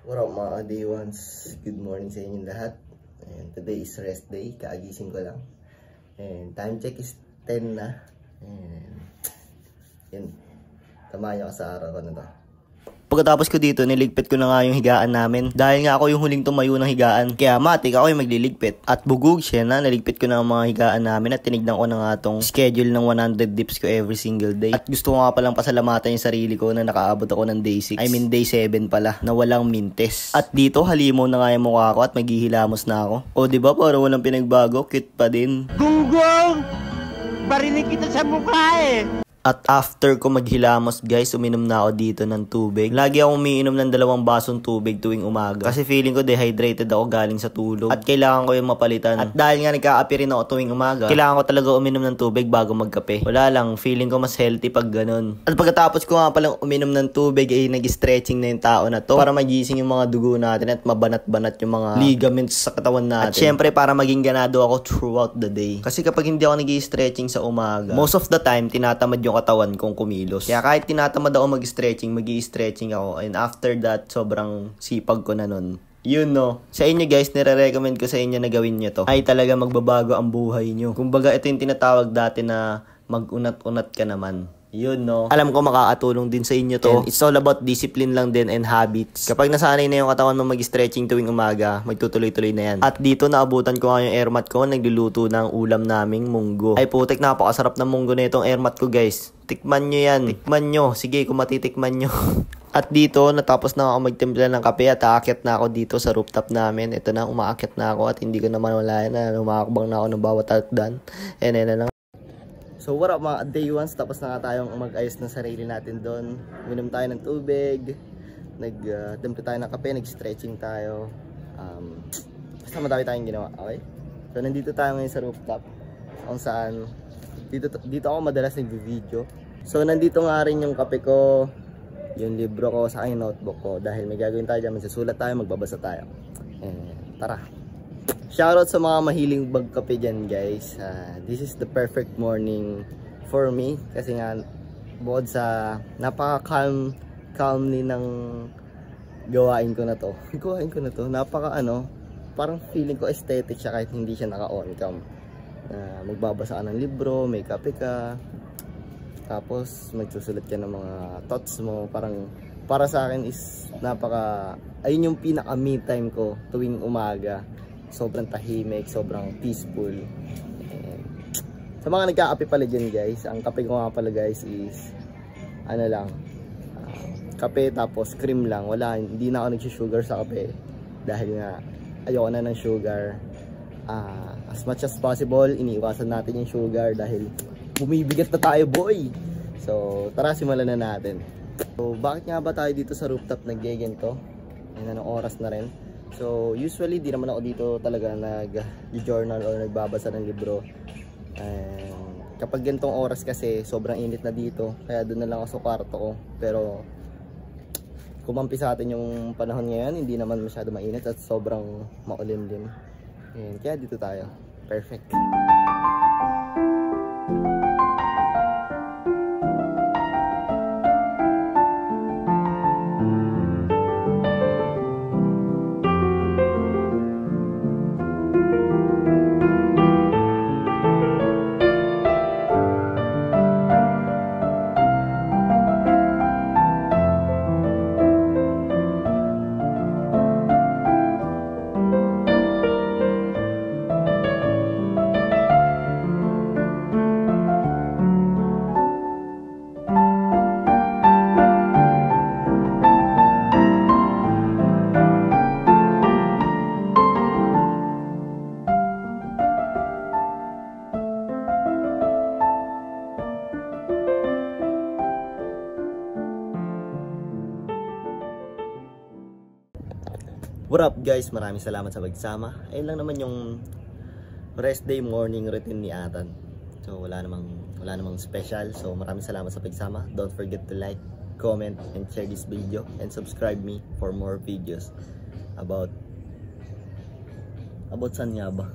What up mga day ones? Good morning sa inyong lahat. And today is rest day. Kaagising ko lang. And time check is 10 na. And yun. Tamahan nyo ka sa araw ko na to. Pagkatapos ko dito, niligpit ko na nga yung higaan namin. Dahil nga ako yung huling tumayo ng higaan. Kaya matik ako yung magliligpit. At bugog siya na, naligpit ko na ang mga higaan namin at tinignan ko na nga tong schedule ng 100 dips ko every single day. At gusto ko nga palang pasalamatan yung sarili ko na nakaabot ako ng day 6. I mean day 7 pala, na walang mintes. At dito, halimaw na nga yung mukha ko at maghihilamos na ako. O diba, para walang pinagbago, cute pa din. Gunggong! Barinig kita sa mukha eh! At after ko maghilamos guys, uminom na ako dito ng tubig. Lagi ako umiinom ng 2 basong tubig tuwing umaga. Kasi feeling ko dehydrated ako galing sa tulog. At kailangan ko yung mapalitan. At dahil nga nagkakape rin ako tuwing umaga, kailangan ko talaga uminom ng tubig bago magkape. Wala lang, feeling ko mas healthy pag ganun. At pagkatapos ko nga palang uminom ng tubig, ay nag-stretching na yung tao na to. Para magising yung mga dugo natin at mabanat-banat yung mga ligaments sa katawan natin. At syempre para maging ganado ako throughout the day. Kasi kapag hindi ako nag-stretching sa umaga, most of the time, tinatamad yung katawan kong kumilos. Kaya kahit tinatamad ako mag-stretching, mag-i-stretching ako. And after that, sobrang sipag ko na nun. Yun no. Sa inyo guys, nire-recommend ko sa inyo na gawin nyo to. Ay talaga magbabago ang buhay nyo. Kumbaga ito yung tinatawag dati na mag-unat-unat ka naman. Yun no. Alam ko makakatulong din sa inyo to. And it's all about discipline lang din and habits. Kapag nasanay na yung katawan mo mag-stretching tuwing umaga, magtutuloy-tuloy na yan. At dito naabutan ko nga yung airmat ko, nagluluto ng ulam naming munggo. Ay putik, napakasarap ng munggo na itong airmat ko guys. Tikman nyo yan. Tikman nyo. Sige, kung matitikman nyo. At dito, natapos na ako magtimpla ng kape at aakyat na ako dito sa rooftop namin. Ito na, umaakyat na ako at hindi ko naman wala na. Umakakbang na ako ng bawat alkdan. And then na lang. So what up mga day ones, tapos na nga tayong mag-ayos ng sarili natin doon. Minom tayo ng tubig, nag-timpla tayo ng kape, nag-stretching tayo. Basta madami tayong ginawa, okay? So nandito tayo ngayon sa rooftop, kung saan dito ako madalas nag-video. So nandito nga rin yung kape ko, yung libro ko, sa aking notebook ko. Dahil may gagawin tayo dyan, magsusulat tayo, magbabasa tayo. Tara! Shoutout sa mga mahiling magkape dyan guys. This is the perfect morning for me. Kasi nga, bukod sa napaka-calmly ng gawain ko na to. Parang feeling ko aesthetic siya kahit hindi siya naka-on cam. Magbabasa ka ng libro, may kape ka. Tapos magsusulat ka ng mga thoughts mo. Parang para sa akin is ayun yung pinaka me time ko tuwing umaga. Sobrang tahimik, sobrang peaceful. And sa mga nagkakape pala dyan guys, ang kape ko nga pala guys is kape tapos cream lang. Hindi na ako nagsusugar sa kape dahil nga ayoko na ng sugar. As much as possible, iniiwasan natin yung sugar dahil bumibigat na tayo boy. So tara, simulan na natin. So bakit nga ba tayo dito sa rooftop nag-geganto? Anong oras na rin? So usually di naman ako dito talaga nag-journal o nagbabasa ng libro. Kapag ganitong oras kasi sobrang init na dito, kaya doon na lang ako sa kwarto ko. Pero kumampi sa atin yung panahon ngayon, hindi naman masyado mainit at sobrang maulim din. Kaya dito tayo. Perfect. What up guys, maraming salamat sa pagsama. Ayun lang naman yung rest day morning routine ni Atan. So wala namang special. So maraming salamat sa pagsama. Don't forget to like, comment, and share this video. And subscribe me for more videos about saan nga ba?